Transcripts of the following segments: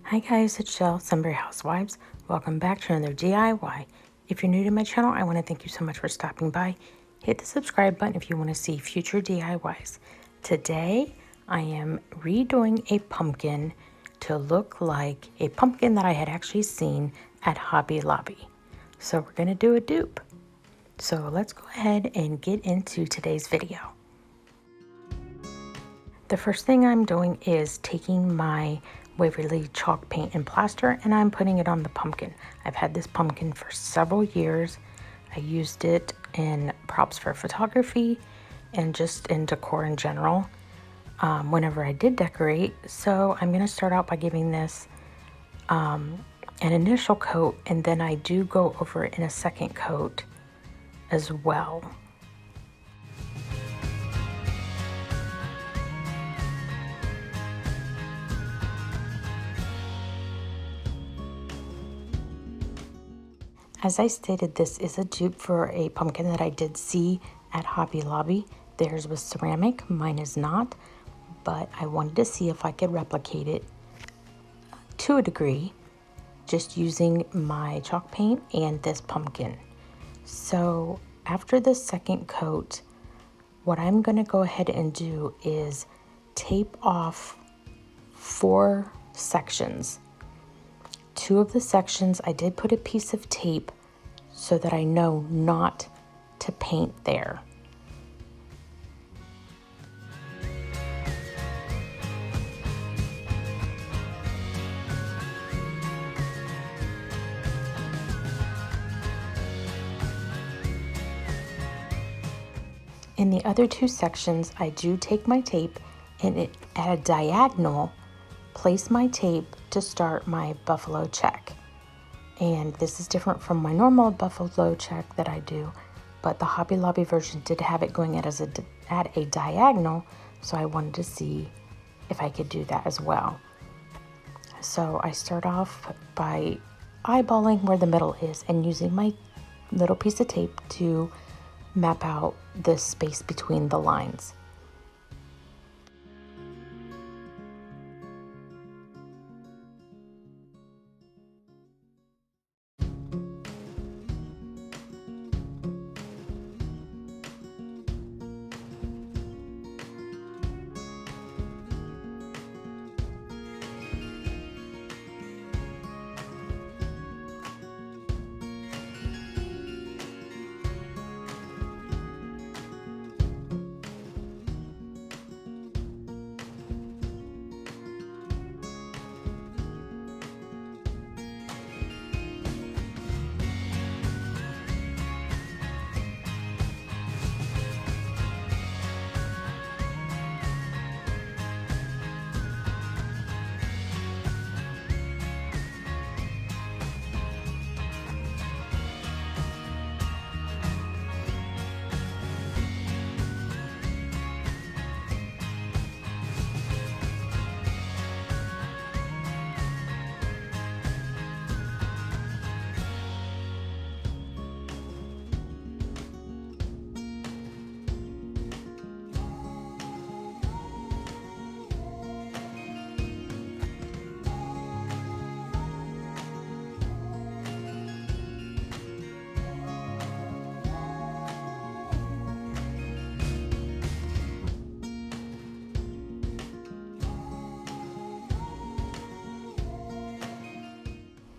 Hi guys, it's Jill, Sunbury Housewives. Welcome back to another DIY. If you're new to my channel, I want to thank you so much for stopping by. Hit the subscribe button if you want to see future DIYs. Today, I am redoing a pumpkin to look like a pumpkin that I had actually seen at Hobby Lobby. So we're going to do a dupe. So let's go ahead and get into today's video. The first thing I'm doing is taking my Waverly chalk paint and plaster and I'm putting it on the pumpkin. I've had this pumpkin for several years. I used it in props for photography and just in decor in general whenever I did decorate. So I'm going to start out by giving this an initial coat, and then I do go over it in a second coat as well. As I stated, this is a dupe for a pumpkin that I did see at Hobby Lobby. Theirs was ceramic, mine is not, but I wanted to see if I could replicate it to a degree, just using my chalk paint and this pumpkin. So after the second coat, what I'm going to go ahead and do is tape off 4 sections. 2 of the sections I did put a piece of tape so that I know not to paint there. In the other 2 sections, I do take my tape and at a diagonal, place my tape to start my buffalo check. And this is different from my normal buffalo check that I do, but the Hobby Lobby version did have it going at a diagonal, so I wanted to see if I could do that as well. So I start off by eyeballing where the middle is and using my little piece of tape to map out the space between the lines.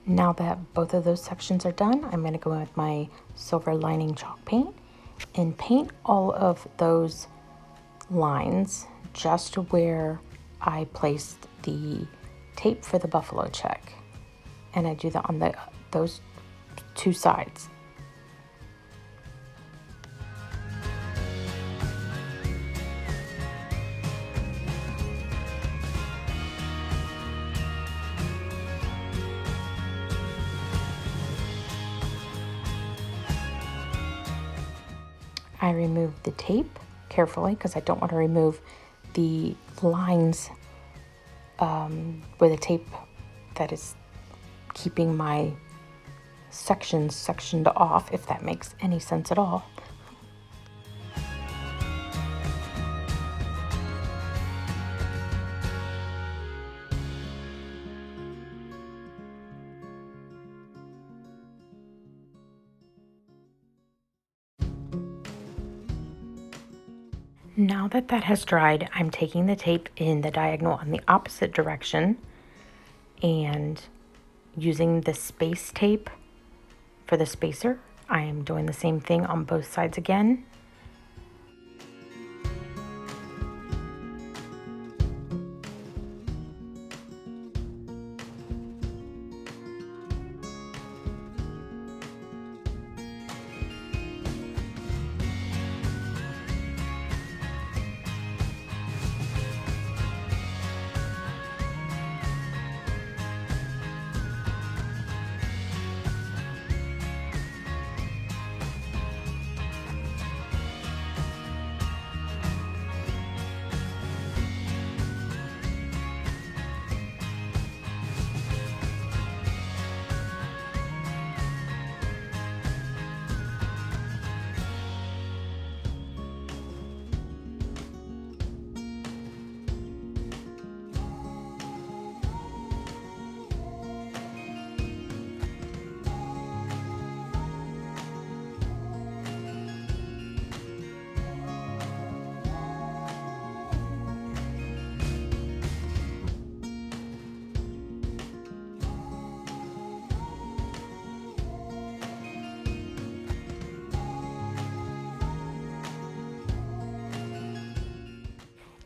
Now that both of those sections are done, I'm going to go in with my silver lining chalk paint and paint all of those lines just where I placed the tape for the buffalo check. And I do that on those 2 sides. I remove the tape carefully because I don't want to remove the lines with the tape that is keeping my sections sectioned off, if that makes any sense at all. Now that that has dried, I'm taking the tape in the diagonal on the opposite direction and using the space tape for the spacer. I am doing the same thing on both sides again.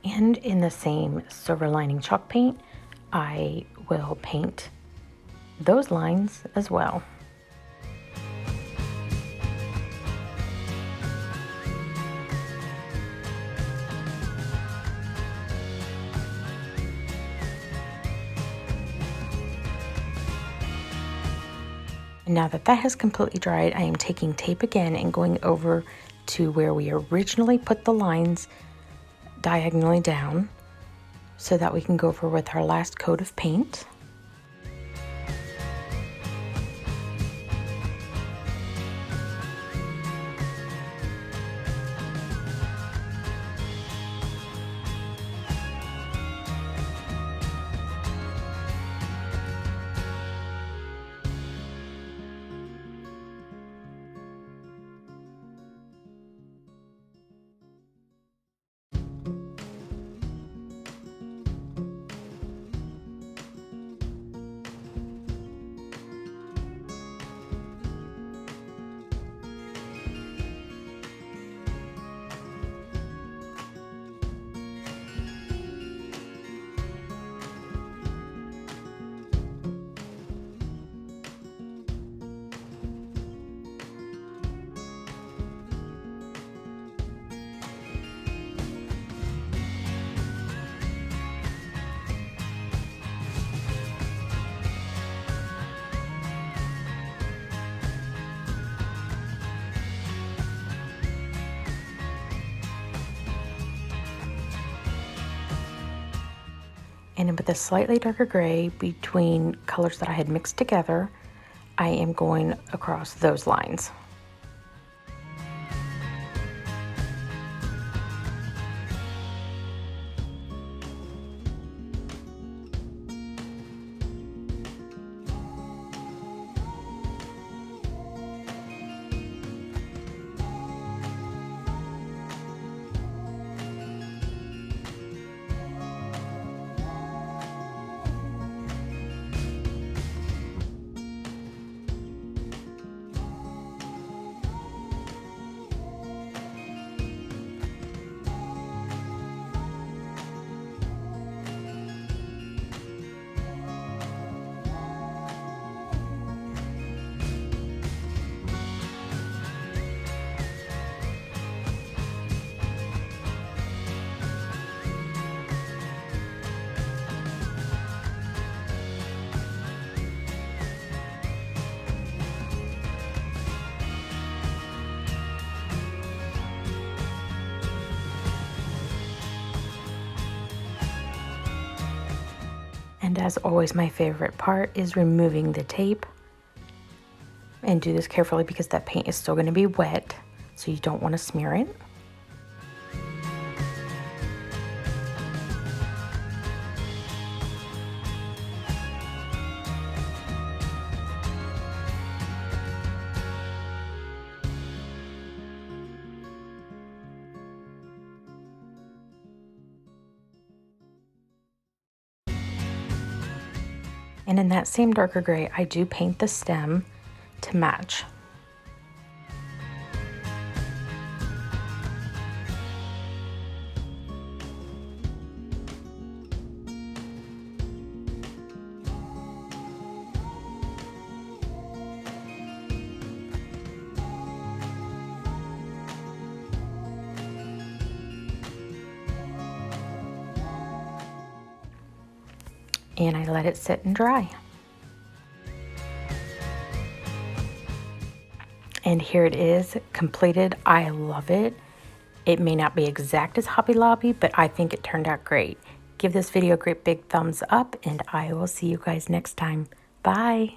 And in the same silver lining chalk paint, I will paint those lines as well. And now that that has completely dried, I am taking tape again and going over to where we originally put the lines diagonally down so that we can go over with our last coat of paint. And with a slightly darker gray between colors that I had mixed together, I am going across those lines. And as always, my favorite part is removing the tape. And do this carefully because that paint is still going to be wet, so you don't want to smear it. And in that same darker gray, I do paint the stem to match. And I let it sit and dry. And here it is, completed. I love it. It may not be exact as Hobby Lobby, but I think it turned out great. Give this video a great big thumbs up, and I will see you guys next time. Bye.